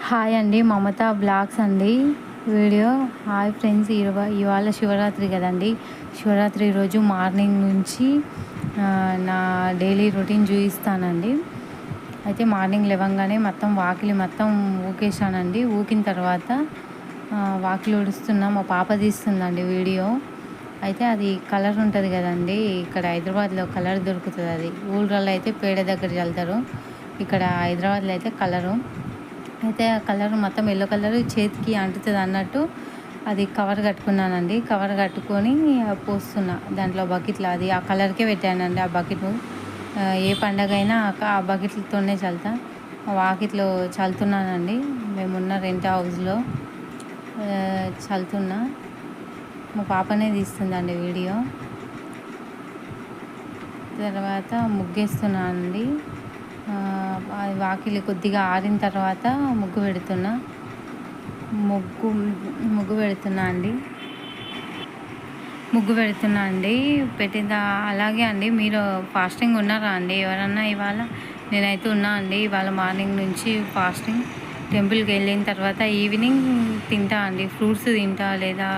Hi అండి, మమత blogs అండి video. Hi friends, ఇవాళ శివరాత్రి కదండి. శివరాత్రి రోజు మార్నింగ్ నుంచి నా డైలీ రొటీన్ చూపిస్తానండి. అయితే మార్నింగ్ లేవగానే మొత్తం వాకిలి మొత్తం ఊకేసానండి. ఊకిన తర్వాత వాకిలి ఊడుస్తున్నా, మా పాప తీస్తుందండి వీడియో. అయితే అది కలర్ ఉంటుంది కదండి, ఇక్కడ హైదరాబాద్లో కలర్ దొరుకుతుంది. అది ఊళ్ళలో అయితే పేడ దగ్గర చల్లుతారు, ఇక్కడ హైదరాబాద్లో అయితే కలరు. అయితే ఆ కలర్ మొత్తం ఎల్లో కలర్ చేతికి అంటుతుంది అన్నట్టు అది కవర్ కట్టుకున్నానండి. కవర్ కట్టుకొని పోస్తున్నా దాంట్లో బకెట్లో. అది ఆ కలర్కే పెట్టానండి ఆ బకెట్. ఏ పండగ అయినా ఆ బకెట్లతోనే చల్లుతా. వాకిట్లో చల్లుతున్నానండి. మేమున్న రెంట్ హౌస్లో చల్లుతున్నా. మా పాపనే తీస్తుందండి వీడియో. తర్వాత ముగ్గేస్తున్నానండి. వాకిలి కొద్దిగా ఆరిన తర్వాత ముగ్గు పెడుతున్నా. ముగ్గు పెడుతున్నా అండి. పెట్టిందా అలాగే అండి. మీరు ఫాస్టింగ్ ఉన్నారా అండి ఎవరన్నా? ఇవాళ నేనైతే ఉన్నా అండి. ఇవాళ మార్నింగ్ నుంచి ఫాస్టింగ్. టెంపుల్కి వెళ్ళిన తర్వాత ఈవినింగ్ తింటా అండి. ఫ్రూట్స్ తింటా, లేదా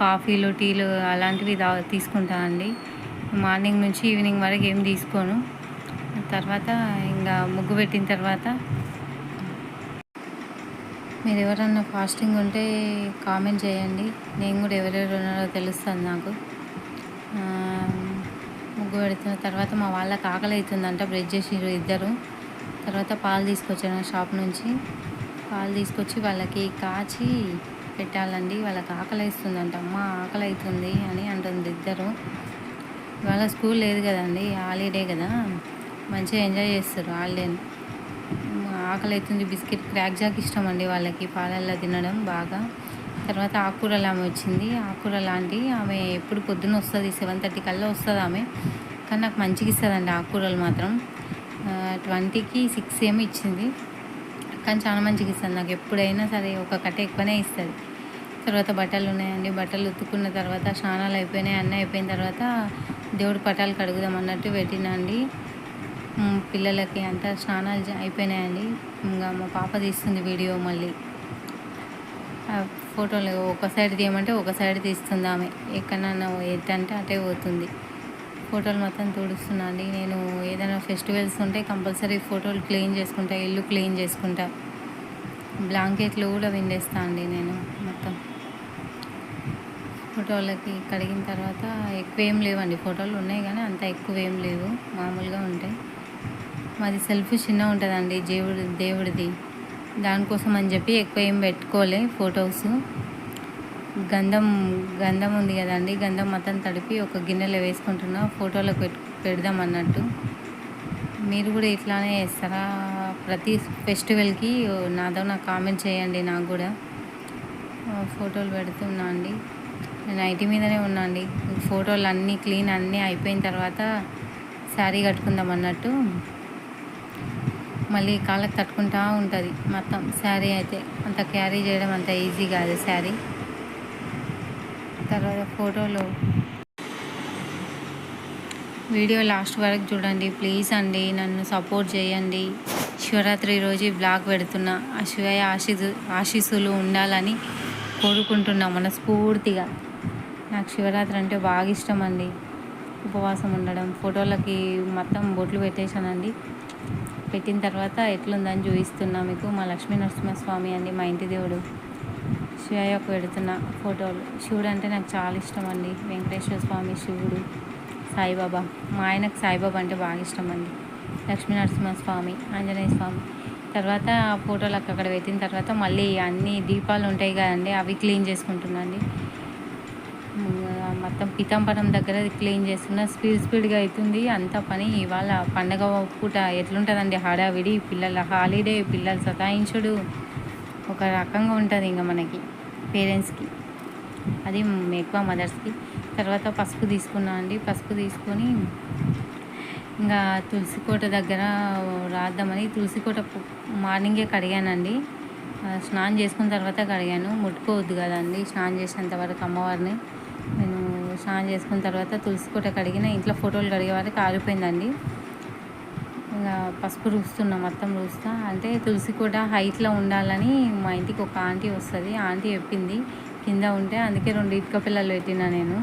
కాఫీలు టీలు అలాంటివి తీసుకుంటా అండి. మార్నింగ్ నుంచి ఈవినింగ్ వరకు ఏం తీసుకోను. తర్వాత ఇంకా ముగ్గు పెట్టిన తర్వాత మీరు ఎవరన్నా ఫాస్టింగ్ ఉంటే కామెంట్ చేయండి. నేను కూడా ఎవరెవరు ఉన్నారో తెలుస్తుంది నాకు. ముగ్గు పెడుతున్న తర్వాత మా వాళ్ళకి ఆకలి అవుతుందంట. బ్రెడ్ చేసిర్రు ఇద్దరు. తర్వాత పాలు తీసుకొచ్చాను షాప్ నుంచి. పాలు తీసుకొచ్చి వాళ్ళకి కాచి పెట్టాలండి. వాళ్ళకి ఆకలి వేస్తుందంట. అమ్మ ఆకలి అవుతుంది అని అంటుంది ఇద్దరు. ఇవాళ స్కూల్ లేదు కదండి, హాలిడే కదా, మంచిగా ఎంజాయ్ చేస్తారు హాలిడేని. ఆకలి అవుతుంది. బిస్కెట్ క్రాక్ జాక్ ఇష్టం అండి వాళ్ళకి, పాలల్లో తినడం బాగా. తర్వాత ఆకుకూరలు ఆమె వచ్చింది. ఆకుకూర లాంటి ఆమె ఎప్పుడు పొద్దున్న వస్తుంది, 7:30 కల్లా వస్తుంది ఆమె. కానీ నాకు మంచిగా ఇస్తుందండి ఆకుకూరలు మాత్రం. 20కి 6 ఏమి ఇచ్చింది, కానీ చాలా మంచిగా ఇస్తుంది నాకు. ఎప్పుడైనా సరే ఒక కట్ట ఎక్కువనే ఇస్తుంది. తర్వాత బట్టలు ఉన్నాయండి. బట్టలు ఉతుక్కున్న తర్వాత స్నానాలు అయిపోయినాయి. అన్నీ అయిపోయిన తర్వాత దేవుడి పటాలు కడుగుదాం అన్నట్టు పెట్టినండి. పిల్లలకి అంతా స్నానాలు అయిపోయినాయండి. ఇంకా మా పాప తీస్తుంది వీడియో. మళ్ళీ ఫోటోలు ఒక సైడ్ తీయమంటే ఒక సైడ్ తీస్తుంది ఆమె. ఎక్కడన్నా ఏంటంటే అటే పోతుంది. ఫోటోలు మొత్తం తుడుస్తున్నా అండి. నేను ఏదైనా ఫెస్టివల్స్ ఉంటే కంపల్సరీ ఫోటోలు క్లీన్ చేసుకుంటా, ఇల్లు క్లీన్ చేసుకుంటా. బ్లాంకెట్లు కూడా విండేస్తా అండి నేను మొత్తం. ఫోటోలకి కడిగిన తర్వాత ఎక్కువ ఏం లేవండి. ఫోటోలు ఉన్నాయి కానీ అంత ఎక్కువ ఏం లేవు, మామూలుగా ఉంటాయి. మాది సెల్ఫ్ చిన్న ఉంటుందండి దేవుడిది. దానికోసం అని చెప్పి ఎక్కువ ఏం పెట్టుకోలే ఫొటోస్. గంధం ఉంది కదండి, గంధం మొత్తం తడిపి ఒక గిన్నెలో వేసుకుంటున్నా, ఫోటోలకు పెడదాం అన్నట్టు. మీరు కూడా ఇట్లానే చేస్తారా? ప్రతి ఫెస్టివల్కి నాకు కామెంట్ చేయండి. నాకు కూడా ఫోటోలు పెడుతున్నా అండి. నైటీ మీదనే ఉన్నా అండి. ఫోటోలు అన్నీ క్లీన్ అన్నీ అయిపోయిన తర్వాత శారీ కట్టుకుందాం అన్నట్టు. మళ్ళీ కాళ్ళకి తట్టుకుంటూ ఉంటుంది మొత్తం. శారీ అయితే అంత క్యారీ చేయడం అంత ఈజీ కాదు శారీ. తర్వాత ఫోటోలు వీడియో లాస్ట్ వరకు చూడండి ప్లీజ్ అండి, నన్ను సపోర్ట్ చేయండి. శివరాత్రి రోజు బ్లాగ్ పెడుతున్నా. ఆ శివయ్య ఆశీస్సులు ఉండాలని కోరుకుంటున్నా మనస్ఫూర్తిగా. నాకు శివరాత్రి అంటే బాగా ఇష్టం అండి. ఉపవాసం ఉండడం. ఫోటోలకి మొత్తం బొట్లు పెట్టేశానండి. పెట్టిన తర్వాత ఎట్లుందని చూపిస్తున్నా మీకు. మా లక్ష్మీ నరసింహస్వామి అండి, మా ఇంటి దేవుడు. శివయ్యకు పెడుతున్నా ఫోటోలు. శివుడు అంటే నాకు చాలా ఇష్టం అండి. వెంకటేశ్వర స్వామి, శివుడు, సాయిబాబా. మా ఆయనకు సాయిబాబా అంటే బాగా ఇష్టం అండి. లక్ష్మీ నరసింహస్వామి, ఆంజనేయ స్వామి. తర్వాత ఫోటోలు అక్కడ పెట్టిన తర్వాత మళ్ళీ అన్ని దీపాలు ఉంటాయి కదండి, అవి క్లీన్ చేసుకుంటున్నా అండి. మొత్తం పితంపరం దగ్గర క్లీన్ చేస్తున్నా. స్పీడ్గా అవుతుంది అంత పని. ఇవాళ పండగ పూట ఎట్లుంటుందండి హడావిడి. పిల్లల హాలిడే, పిల్లలు సతాయించుడు ఒక రకంగా ఉంటుంది ఇంకా మనకి పేరెంట్స్కి, అది ఎక్కువ మదర్స్కి. తర్వాత పసుపు తీసుకున్నా అండి. పసుపు తీసుకొని ఇంకా తులసికోట దగ్గర రాద్దామని తులసికోట మార్నింగే కడిగానండి. స్నానం చేసుకున్న తర్వాత కడిగాను. ముట్టుకోవద్దు కదండి స్నానం చేసేంత వరకు అమ్మవారిని. నేను స్నానం చేసుకున్న తర్వాత తులసికోట కడిగిన. ఇంట్లో ఫోటోలు కడిగే వరకు ఆరిపోయిందండి. ఇంకా పసుపు రుస్తున్నా, మొత్తం రుస్తా. అంటే తులసి కూడా హైట్లో ఉండాలని మా ఇంటికి ఒక ఆంటీ వస్తుంది, ఆంటీ చెప్పింది కింద ఉంటే, అందుకే 2 ఇటుక పిల్లలు పెట్టినా నేను.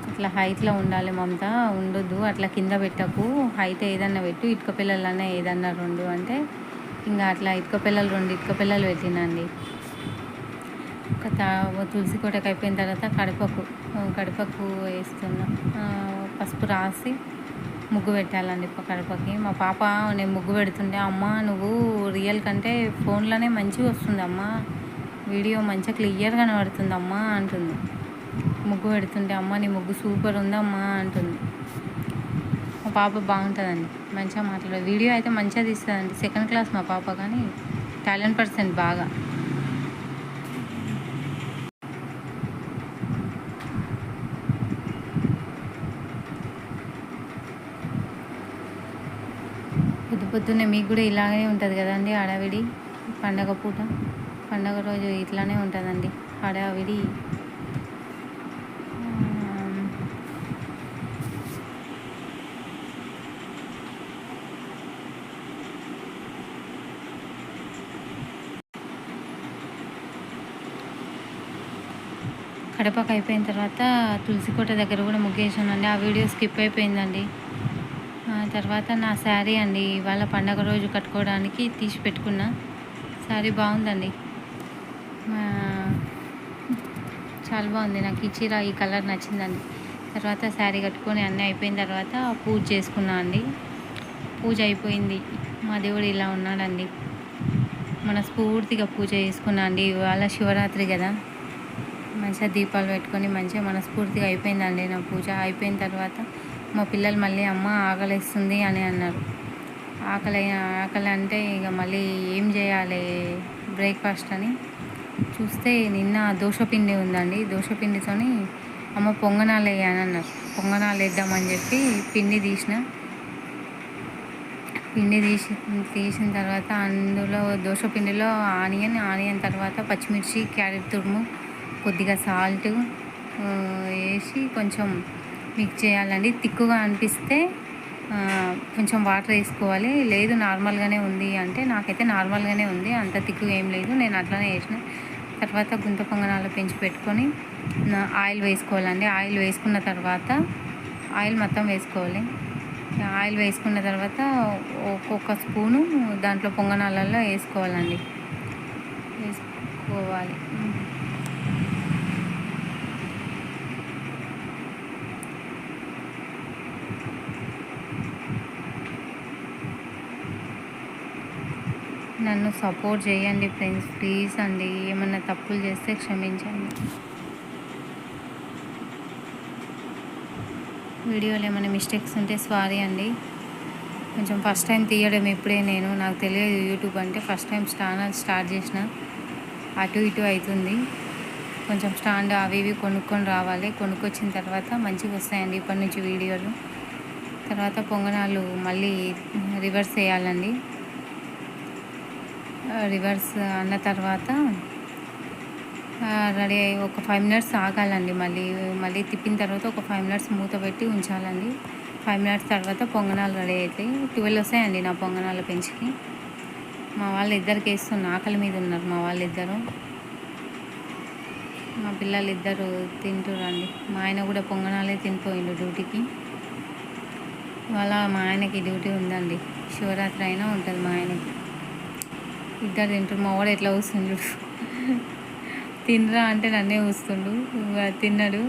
అట్లా హైట్లో ఉండాలి మమత, ఉండొద్దు అట్లా కింద పెట్టకు, హైట్ ఏదన్నా పెట్టు, ఇటుక పిల్లలన్నా ఏదన్నా 2 అంటే ఇంకా అట్లా 2 ఇటుక పిల్లలు పెట్టినండి. తులసి కోటకు అయిపోయిన తర్వాత కడపకు వేస్తున్నా. పసుపు రాసి ముగ్గు పెట్టాలండి కడపకి. మా పాప నేను ముగ్గు పెడుతుంటే, అమ్మ నువ్వు రియల్ కంటే ఫోన్లోనే మంచిగా వస్తుంది అమ్మ, వీడియో మంచిగా క్లియర్గా కనబడుతుంది అమ్మ అంటుంది. ముగ్గు పెడుతుంటే, అమ్మ నీ ముగ్గు సూపర్ ఉందమ్మా అంటుంది. మా పాప బాగుంటుందండి, మంచిగా మాట్లాడే వీడియో అయితే మంచిగా తీస్తుందండి. 2nd క్లాస్ మా పాప, కానీ టాలెంట్ పర్సెంట్ బాగా. పొద్దున్నే మీకు కూడా ఇలాగే ఉంటుంది కదండి హడావిడి. పండగ పూట, పండగ రోజు ఇట్లానే ఉంటుందండి హడావిడి. కడపకు అయిపోయిన తర్వాత తులసి కోట దగ్గర కూడా ముగ్గేసానండి. ఆ వీడియో స్కిప్ అయిపోయిందండి. తర్వాత నా శారీ అండి, ఇవాళ పండగ రోజు కట్టుకోవడానికి తీసి పెట్టుకున్నా. శారీ బాగుందండి, చాలా బాగుంది. నాకు ఈ చీర ఈ కలర్ నచ్చిందండి. తర్వాత శారీ కట్టుకొని అన్నీ అయిపోయిన తర్వాత పూజ చేసుకున్నా అండి. పూజ అయిపోయింది. మా దేవుడు ఇలా ఉన్నాడండి. మనస్ఫూర్తిగా పూజ చేసుకున్నా అండి. ఇవాళ శివరాత్రి కదా, మంచిగా దీపాలు పెట్టుకొని మంచిగా మనస్ఫూర్తిగా అయిపోయిందండి నా పూజ. అయిపోయిన తర్వాత మా పిల్లలు మళ్ళీ అమ్మ ఆకలిస్తుంది అని అన్నారు. ఆకలి అంటే ఇక మళ్ళీ ఏం చేయాలి బ్రేక్ఫాస్ట్ అని చూస్తే, నిన్న దోశపిండి ఉందండి, దోశపిండితోని అమ్మ పొంగనాలు వేయని అన్నారు. పొంగనాలు వేద్దామని చెప్పి పిండి తీసిన తర్వాత అందులో దోశపిండిలో ఆనియన్ తర్వాత పచ్చిమిర్చి, క్యారెట్ తురుము, కొద్దిగా సాల్ట్ వేసి కొంచెం మిక్స్ చేయాలండి. తిక్కుగా అనిపిస్తే కొంచెం వాటర్ వేసుకోవాలి, లేదు నార్మల్గానే ఉంది అంటే, నాకైతే నార్మల్గానే ఉంది, అంత తిక్కుగా ఏం లేదు, నేను అట్లనే వేసిన. తర్వాత గుంత పొంగనాలు పెంచి పెట్టుకొని ఆయిల్ వేసుకోవాలండి. ఆయిల్ వేసుకున్న తర్వాత ఆయిల్ మొత్తం వేసుకోవాలి. ఆయిల్ వేసుకున్న తర్వాత ఒక్కొక్క స్పూను దాంట్లో పొంగనాలలో వేసుకోవాలి. నన్ను సపోర్ట్ చేయండి ఫ్రెండ్స్, ప్లీజ్ అండి. ఏమన్నా తప్పులు చేస్తే క్షమించండి. వీడియోలో ఏమైనా మిస్టేక్స్ ఉంటే సారీ అండి. కొంచెం ఫస్ట్ టైం తీయడం ఇప్పుడే నాకు తెలియదు యూట్యూబ్ అంటే. ఫస్ట్ టైం స్టార్ట్ చేసిన, అటు ఇటు అవుతుంది. కొంచెం స్టాండ్ అవి ఇవి కొనుక్కొని రావాలి. కొనుక్కొచ్చిన తర్వాత మంచిగా వస్తాయండి ఇప్పటి నుంచి వీడియోలు. తర్వాత పొంగనాలు మళ్ళీ రివర్స్ వేయాలండి. రివర్స్ అన్న తర్వాత రెడీ అయ్యి ఒక 5 మినిట్స్ ఆగాలండి. మళ్ళీ తిప్పిన తర్వాత ఒక 5 మినిట్స్ మూత పెట్టి ఉంచాలండి. 5 మినిట్స్ తర్వాత పొంగనాలు రెడీ అవుతాయి. 12 వస్తాయండి నా పొంగనాల పెంచికి. మా వాళ్ళు ఇద్దరికి వేస్తున్న, ఆకలి మీద ఉన్నారు మా వాళ్ళిద్దరు. మా పిల్లలు ఇద్దరు తింటురండి. మా ఆయన కూడా పొంగనాలే తినిపోయిండు డ్యూటీకి. ఇవాళ మా ఆయనకి డ్యూటీ ఉందండి, శివరాత్రి అయినా ఉంటుంది మా ఆయనకి. ఇద్దరు తింటారు. మా వాడు ఎట్లా వస్తుండు, తినరా అంటే నన్నే వస్తుండు, తిన్నాడు.